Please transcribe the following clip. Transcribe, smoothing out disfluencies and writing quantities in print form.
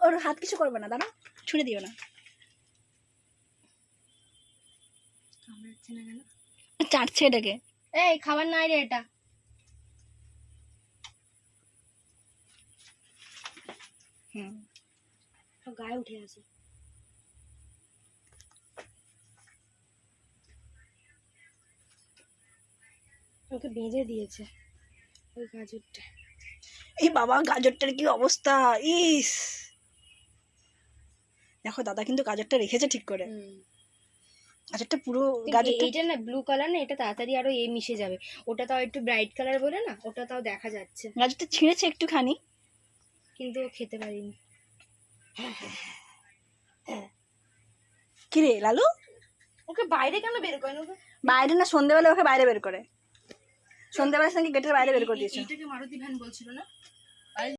ওর হাত কিছু করবে না, দাঁড়া, ছুঁড়ে দিও না। চাটছে এটাকে। এই খাবার নাই রে এটা। গায়ে উঠে আছে। ওকে বেঁধে দিয়েছে ওই গাজরটা। এই বাবা, গাজরটার কি অবস্থা! ইস, দেখো দাদা কিন্তু গাজরটা রেখেছে ঠিক করে। গাজরটা পুরো, গাজরটা এইটা না ব্লু কালার না, এটা তাড়াতাড়ি আরো মিশে যাবে। ওটা তাও একটু ব্রাইট কালার বলে না, ওটা তাও দেখা যাচ্ছে। গাজরটা ছিঁড়েছে একটুখানি, কিন্তু ও খেতে পারিনি। কি রে লালু, ওকে বাইরে কেন বের করে? বাইরে না, সন্ধ্যেবেলা ওকে বাইরে বের করে। সন্ধ্যেবেলা নাকি গেটের বাইরে বের করে দিয়েছে। এইটাকে মারুতি ভ্যান বলছিল না?